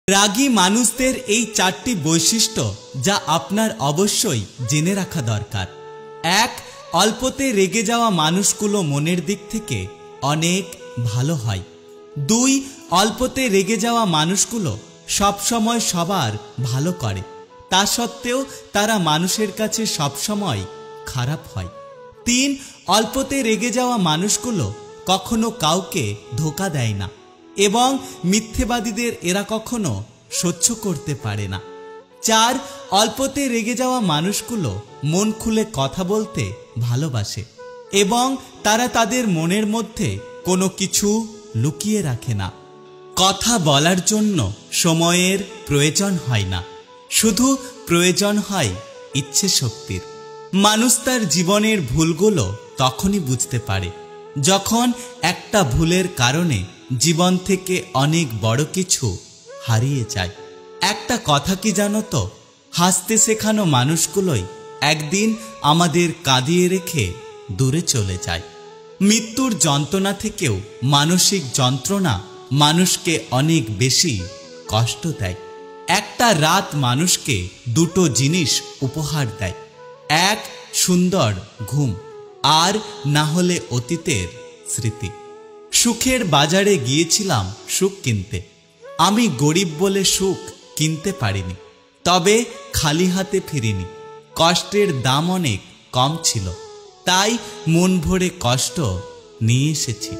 রাগী মানুষদের এই চারটি বৈশিষ্ট্য যা আপনার অবশ্যই জেনে রাখা দরকার। ১. অল্পতে রেগে যাওয়া মানুষগুলো মনের দিক থেকে অনেক ভালো হয়। ২. অল্পতে রেগে যাওয়া মানুষগুলো সবসময় সবার ভালো করে, তা সত্ত্বেও তারা মানুষের কাছে সবসময় খারাপ হয়। ৩. অল্পতে রেগে যাওয়া মানুষগুলো কখনো কাউকে ধোঁকা দেয় না এবং মিথ্যেবাদীদের এরা কখনো সহ্য করতে পারে না। ৪. অল্পতে রেগে যাওয়া মানুষগুলো মন খুলে কথা বলতে ভালোবাসে এবং তারা তাদের মনের মধ্যে কোনো কিছু লুকিয়ে রাখে না। কথা বলার জন্য সময়ের প্রয়োজন হয় না, শুধু প্রয়োজন হয় ইচ্ছে শক্তির। মানুষ তার জীবনের ভুলগুলো তখনই বুঝতে পারে যখন একটা ভুলের কারণে জীবন থেকে অনেক বড় কিছু হারিয়ে যায়। একটা কথা কি জানো তো, হাসতে শেখানো মানুষগুলোই একদিন আমাদের কাঁদিয়ে রেখে দূরে চলে যায়। মৃত্যুর যন্ত্রণা থেকেও মানসিক যন্ত্রণা মানুষকে অনেক বেশি কষ্ট দেয়। একটা রাত মানুষকে দুটো জিনিস উপহার দেয়, এক সুন্দর ঘুম, আর না হলে অতীতের স্মৃতি। সুখের বাজারে গিয়েছিলাম সুখ কিনতে। আমি গরিব বলে সুখ কিনতে পারিনি, তবে খালি হাতে ফিরিনি। কষ্টের দাম অনেক কম ছিল, তাই মন ভরে কষ্ট নিয়ে এসেছি।